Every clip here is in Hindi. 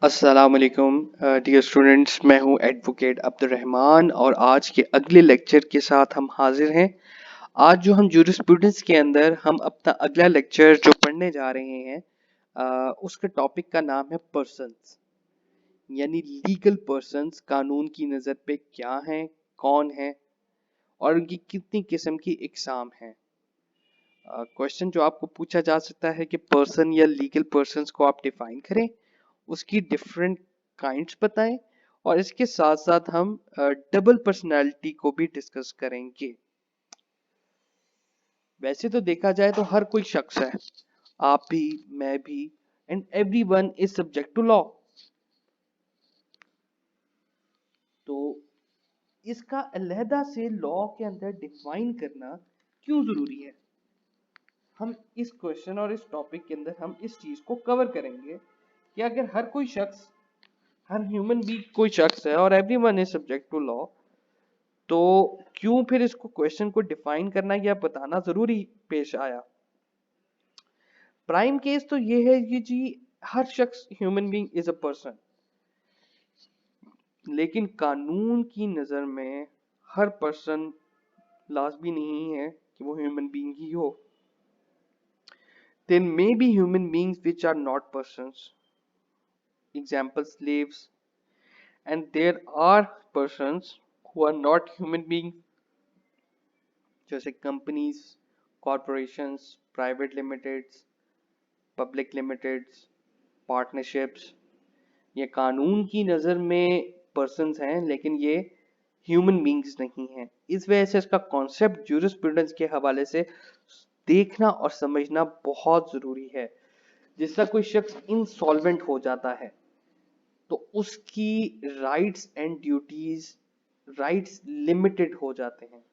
अस्सलाम वालेकुम डियर स्टूडेंट्स, मैं हूं एडवोकेट अब्दुल रहमान और आज के अगले लेक्चर के साथ हम हाजिर हैं। आज जो हम जूरिस्प्रूडेंस के अंदर हम अपना अगला लेक्चर जो पढ़ने जा रहे हैं उसके टॉपिक का नाम है पर्सन्स, यानी लीगल पर्सन्स कानून की नज़र पे क्या हैं, कौन है और उनकी कितनी किस्म की इकसाम हैं। क्वेश्चन जो आपको पूछा जा सकता है कि पर्सन या लीगल पर्सन्स को आप डिफाइन करें, उसकी डिफरेंट काइंड्स बताएं और इसके साथ साथ हम डबल पर्सनालिटी को भी डिस्कस करेंगे। वैसे तो देखा जाए तो हर कोई शख्स है, आप भी, मैं भी, and everyone is subject to law. तो इसका अलहदा से लॉ के अंदर डिफाइन करना क्यों जरूरी है, हम इस क्वेश्चन और इस टॉपिक के अंदर हम इस चीज को कवर करेंगे कि अगर हर कोई शख्स, हर ह्यूमन बीइंग कोई शख्स है और everyone is subject to law, तो क्यों फिर इसको क्वेश्चन को डिफाइन करना या बताना जरूरी पेश आया। प्राइम केस तो ये है कि जी हर शख्स human being is a person, लेकिन कानून की नजर में हर पर्सन लाजमी नहीं है कि वो ह्यूमन बीइंग ही हो। There may be human beings which are not persons, example slaves, and there are persons who are not human beings, जैसे companies, corporations, private limiteds, public limiteds, partnerships, ये कानून की नज़र में पर्सन्स हैं लेकिन ये ह्यूमन बींग्स नहीं हैं। इस वजह से इसका कॉन्सेप्ट ज्यूरिस्प्रूडेंस के हवाले से देखना और समझना बहुत ज़रूरी है। जिस तरह कोई शख्स इंसॉल्वेंट हो जाता है तो उसकी rights and duties, rights limited हो जाते हैं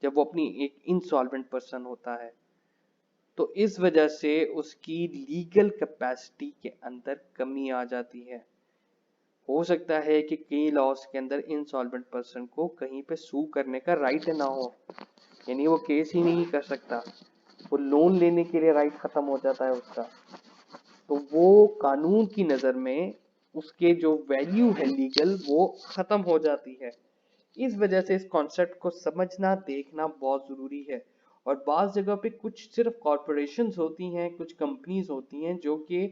जब वो अपनी एक इंसॉल्वेंट पर्सन होता है। तो इस वजह से उसकी लीगल कैपेसिटी के अंदर कमी आ जाती है। हो सकता है कि कई लॉज के अंदर इंसॉल्वेंट पर्सन को कहीं पे सू करने का राइट ना हो, यानी वो केस ही नहीं कर सकता, वो लोन लेने के लिए राइट खत्म हो जाता है उसका। तो वो कानून की नज़र में उसके जो वैल्यू है लीगल वो खत्म हो जाती है। इस वजह से इस कॉन्सेप्ट को समझना, देखना बहुत ज़रूरी है। और बाज़ जगह पे कुछ सिर्फ कॉरपोरेशंस होती हैं, कुछ कंपनीज होती हैं जो कि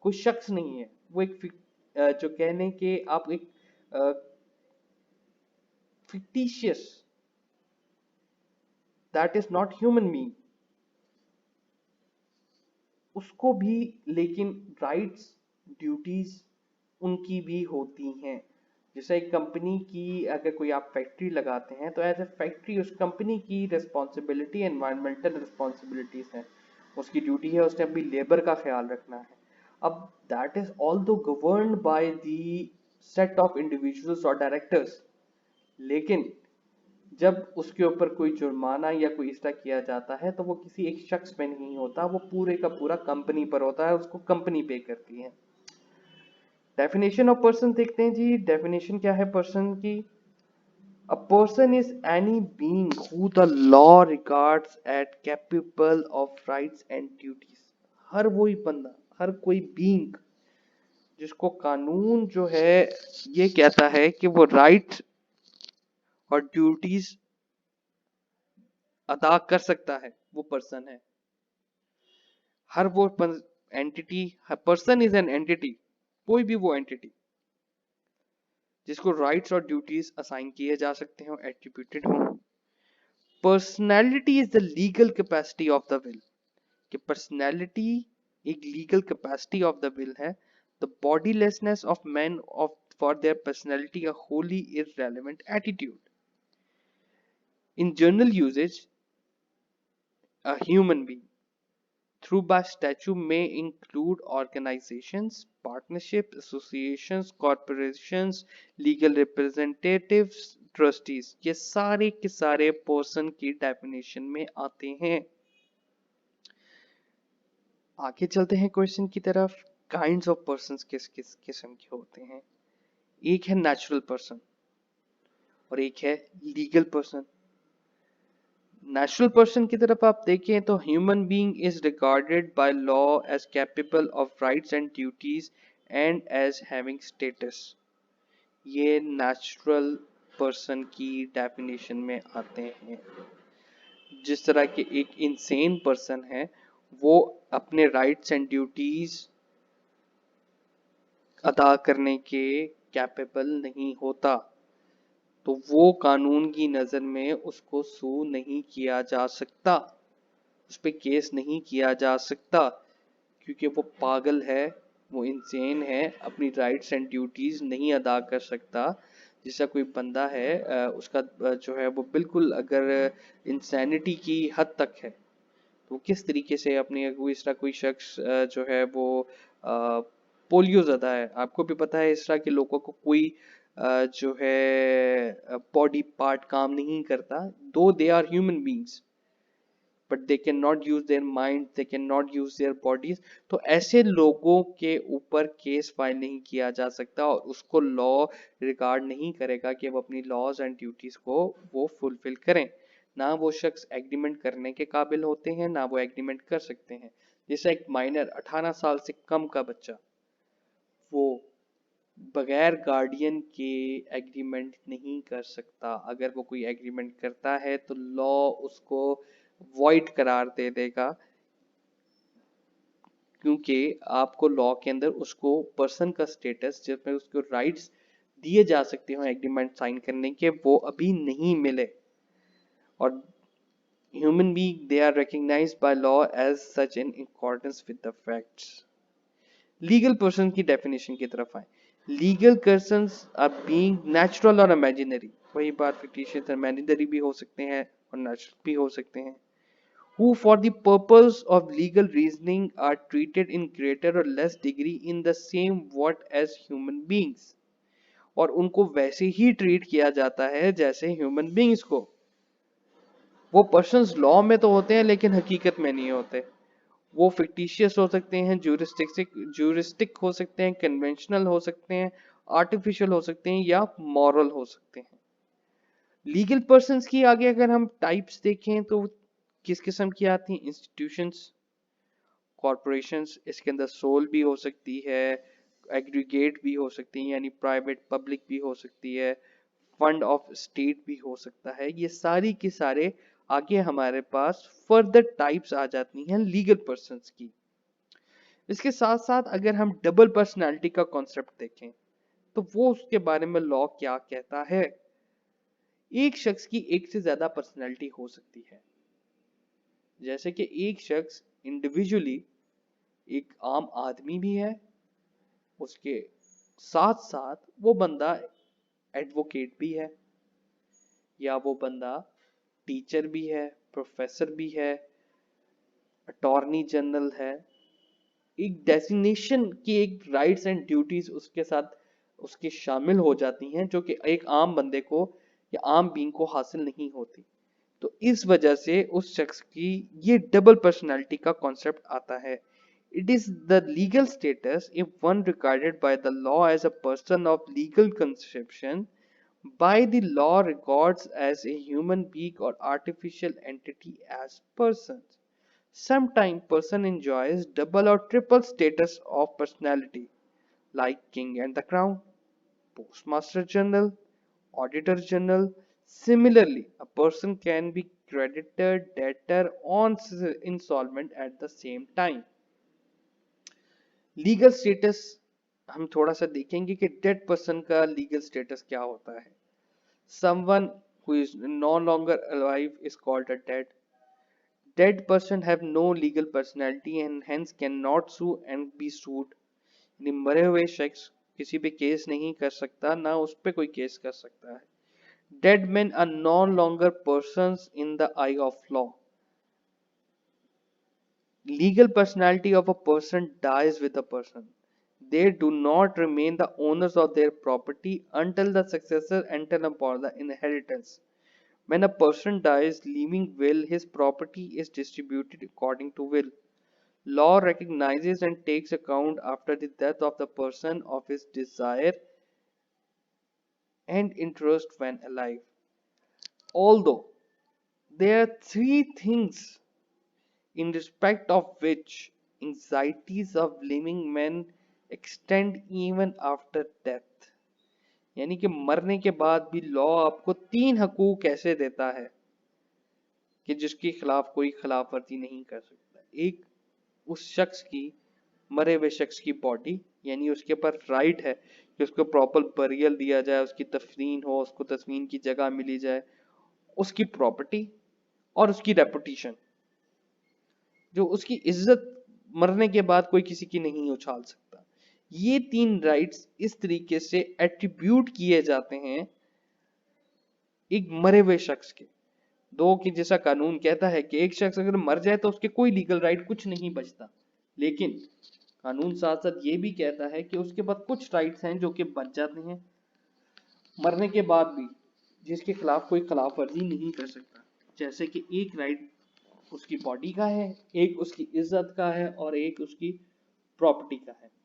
कुछ शख्स नहीं है, वो एक जो कहने के आप एक fictitious, that is not human being, उसको भी लेकिन राइट्स, ड्यूटीज उनकी भी होती हैं। जैसे एक कंपनी की अगर कोई आप फैक्ट्री लगाते हैं तो एज ए फैक्ट्री उस कंपनी की रिस्पॉन्सिबिलिटी एनवायरमेंटल रिस्पॉन्सिबिलिटीज हैं, उसकी ड्यूटी है उसने अपनी लेबर का ख्याल रखना है। अब that is although governed by the set of individuals और डायरेक्टर्स, लेकिन जब उसके ऊपर कोई जुर्माना या कोई इस तरह किया जाता है तो वो किसी एक शख्स पे नहीं होता, वो पूरे का पूरा कंपनी पर होता है, उसको कंपनी पे करती है। डेफिनेशन ऑफ पर्सन देखते हैं जी। डेफिनेशन क्या है पर्सन की? A person is any being who the law regards at capable of rights and duties. हर वही बंदा, हर कोई बीइंग जिसको कानून जो है ये कहता है कि वो राइट्स और ड्यूटीज अदा कर सकता है, वो पर्सन है। हर वो entity, person is an entity, कोई भी वो एंटिटी जिसको राइट्स और ड्यूटीज असाइन किए जा सकते हो, एट्रीब्यूटेड हो। Personality is the legal capacity of the will, कि पर्सनैलिटी एक legal capacity of the will है। The bodilessness of man of for their personality a wholly irrelevant attitude. In general usage a human being through by statute may include organizations, partnerships, associations, corporations, legal representatives, trustees। ये सारे के सारे पर्सन की डेफिनेशन में आते हैं। आगे चलते हैं क्वेश्चन की तरफ। काइंड्स ऑफ पर्संस किस किस किस्म के होते हैं? एक है नेचुरल पर्सन और एक है लीगल पर्सन। नेचुरल पर्सन की तरफ आप देखें तो human being is regarded by law as capable of rights and duties and as having status. ये नेचुरल पर्सन की डेफिनेशन में आते हैं। जिस तरह के एक इंसेन पर्सन है, वो अपने राइट्स एंड ड्यूटीज अदा करने के कैपेबल नहीं होता, तो वो कानून की नजर में उसको सू नहीं किया जा सकता, उस पे केस नहीं किया जा सकता, क्योंकि वो पागल है, वो इंसेन है, अपनी राइट्स एंड ड्यूटीज नहीं अदा कर सकता। जैसा कोई बंदा है उसका जो है वो बिल्कुल अगर इंसैनिटी की हद तक है, तो किस तरीके से अपनी कोई इस तरह कोई शख्स जो है वो पोलियो ज़्यादा है, आपको भी पता है इस तरह के लोगों को कोई जो है बॉडी पार्ट काम नहीं करता, though they are human beings but they can not use their mind, they can not use their bodies. तो ऐसे लोगों के ऊपर केस फाइल नहीं किया जा सकता और उसको लॉ रिगार्ड नहीं करेगा कि वो अपनी लॉज एंड ड्यूटीज को वो फुलफिल करें। ना वो शख्स एग्रीमेंट करने के काबिल होते हैं, ना वो एग्रीमेंट कर सकते हैं। जैसे एक माइनर 18 साल से कम का बच्चा, वो बगैर गार्डियन के एग्रीमेंट नहीं कर सकता। अगर वो कोई एग्रीमेंट करता है तो लॉ उसको वॉइड करार दे देगा, क्योंकि आपको लॉ के अंदर उसको पर्सन का स्टेटस जिसमें उसको राइट्स दिए जा सकते हो एग्रीमेंट साइन करने के, वो अभी नहीं मिले। और human being they are recognized by law as such in accordance with the facts. Legal person की डेफिनेशन की तरफ आए। Legal persons are being natural और इमेजिनरी, वही बात फिक्टिशियस इमेजिनरी भी हो सकते हैं और नेचुरल भी हो सकते हैं, who for the purpose of legal reasoning are treated in greater or less degree in the same what as human beings, और उनको वैसे ही ट्रीट किया जाता है जैसे ह्यूमन बींग्स को। वो पर्सन्स लॉ में तो होते हैं लेकिन हकीकत में नहीं होते। वो फिक्टिशियस हो सकते हैं, ज्यूरिस्टिक हो सकते हैं, कन्वेंशनल हो सकते हैं, आर्टिफिशियल हो सकते हैं या मॉरल हो सकते हैं। लीगल पर्सन्स की आगे अगर हम टाइप्स देखें तो किस किस्म की आती हैं? इंस्टीट्यूशंस, कॉरपोरेशंस, इसके अंदर सोल भी हो सकती है, एग्रीगेट भी हो सकती है यानी प्राइवेट पब्लिक भी हो सकती है, फंड ऑफ स्टेट भी हो सकता है। ये सारी के सारे आगे हमारे पास फर्दर टाइप्स आ जाती हैं लीगल पर्सन्स की। इसके साथ साथ अगर हम डबल पर्सनालिटी का कॉन्सेप्ट देखें तो वो उसके बारे में लॉ क्या कहता है। एक शख्स की एक से ज्यादा पर्सनालिटी हो सकती है, जैसे कि एक शख्स इंडिविजुअली एक आम आदमी भी है, उसके साथ साथ वो बंदा एडवोकेट भी है, या वो बंदा टीचर भी है, प्रोफेसर भी है, अटॉर्नी जनरल है। एक डेजिग्नेशन की एक राइट्स एंड ड्यूटीज उसके साथ उसके शामिल हो जाती हैं, जो कि एक आम बंदे को या आम बीइंग को हासिल नहीं होती। तो इस वजह से उस शख्स की ये डबल पर्सनालिटी का कॉन्सेप्ट आता है। It is the legal status if one regarded by the law as a person of legal conception by the law regards as a human being or artificial entity as persons. Sometimes person enjoys double or triple status of personality, like king and the crown, postmaster general, auditor general. Similarly, a person can be creditor, debtor, on insolvent at the same time. Legal status हम थोड़ा सा देखेंगे कि डेड पर्सन का लीगल स्टेटस क्या होता है। Someone who is no longer alive is called a dead. Dead person have no legal personality and hence cannot sue and be sued. यानी मरे हुए शख्स किसी पे केस नहीं कर सकता, ना उस पे कोई केस कर सकता है। Dead men are no longer persons in the eye of law. Legal personality of a person dies with a person. They do not remain the owners of their property until the successor enter upon the inheritance. When a person dies, leaving will, his property is distributed according to will. Law recognizes and takes account after the death of the person of his desire and interest when alive. Although there are three things in respect of which anxieties of living men extend even after death. यानी कि मरने के बाद भी लॉ आपको तीन हकूक ऐसे देता है कि जिसके खिलाफ कोई खिलाफ वर्जी नहीं कर सकता। एक, उस शख्स की, मरे हुए शख्स की बॉडी, यानी उसके पर राइट है कि उसको प्रॉपर बरियल दिया जाए, उसकी दफनीन हो, उसको दफनीन की जगह मिली जाए, उसकी प्रॉपर्टी और उसकी रेपुटेशन, जो उसकी इज्जत मरने के बाद कोई किसी की नहीं उछाल सकता। ये तीन राइट्स इस तरीके से एट्रीब्यूट किए जाते हैं एक मरे हुए शख्स के। दो कि जैसा कानून कहता है कि एक शख्स अगर मर जाए तो उसके कोई लीगल राइट कुछ नहीं बचता, लेकिन कानून साथ साथ ये भी कहता है कि उसके बाद कुछ राइट्स हैं जो कि बच जाते हैं मरने के बाद भी, जिसके खिलाफ कोई खिलाफ वर्जी नहीं कर सकता। जैसे कि एक राइट उसकी बॉडी का है, एक उसकी इज्जत का है और एक उसकी प्रॉपर्टी का है।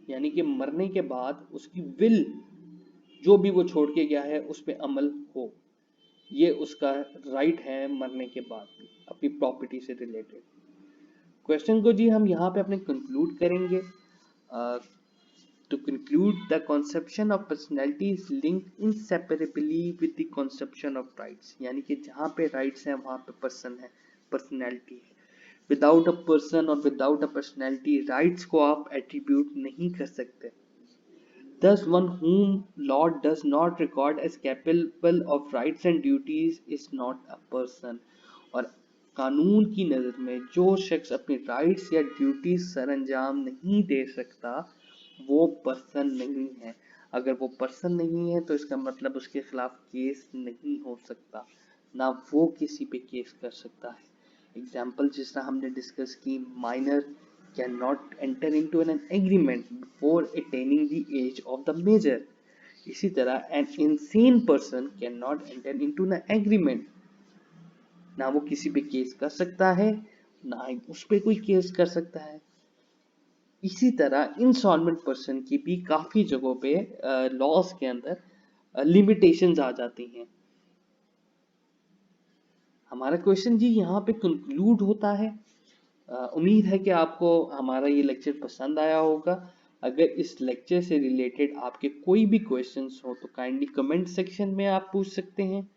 यानी कि मरने के बाद उसकी विल, जो भी वो छोड़ के गया है उस पर अमल हो, ये उसका राइट है मरने के बाद भी, अपनी प्रॉपर्टी से रिलेटेड। क्वेश्चन को जी हम यहाँ पे अपने कंक्लूड करेंगे। To conclude, the conception of personality is linked inseparably with the conception of rights। यानी कि जहाँ पे rights हैं वहाँ पे person है, personality है। Without a person और without a personality, rights को आप attribute नहीं कर सकते। Thus, one whom law does not record as capable of rights and duties is not a person। और कानून की नज़र में जो शख्स अपने राइट्स या ड्यूटीज सरअंजाम नहीं दे सकता वो पर्सन नहीं है। अगर वो पर्सन नहीं है तो इसका मतलब उसके खिलाफ केस नहीं हो सकता, ना वो किसी पे केस कर सकता है। एग्जाम्पल जिस तरह हमने डिस्कस की, minor can not enter into an agreement before attaining the age of the major. इसी तरह an insane person can not enter into an agreement, ना वो किसी पे केस कर सकता है ना ही उस पे कोई केस कर सकता है। इसी तरह इंसॉल्वेंट पर्सन की भी काफी जगहों पे लॉस के अंदर लिमिटेशंस आ जाती हैं। हमारा क्वेश्चन जी यहाँ पे कंक्लूड होता है। उम्मीद है कि आपको हमारा ये लेक्चर पसंद आया होगा। अगर इस लेक्चर से रिलेटेड आपके कोई भी क्वेश्चंस हो तो काइंडली कमेंट सेक्शन में आप पूछ सकते हैं।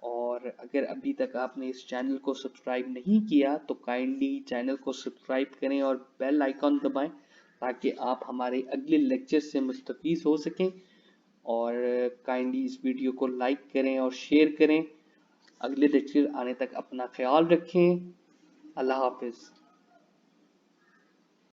और अगर अभी तक आपने इस चैनल को सब्सक्राइब नहीं किया तो काइंडली चैनल को सब्सक्राइब करें और बेल आइकॉन दबाएं ताकि आप हमारे अगले लेक्चर से मुस्तफ़ीज़ हो सकें। और काइंडली इस वीडियो को लाइक करें और शेयर करें। अगले लेक्चर आने तक अपना ख्याल रखें। अल्लाह हाफिज़।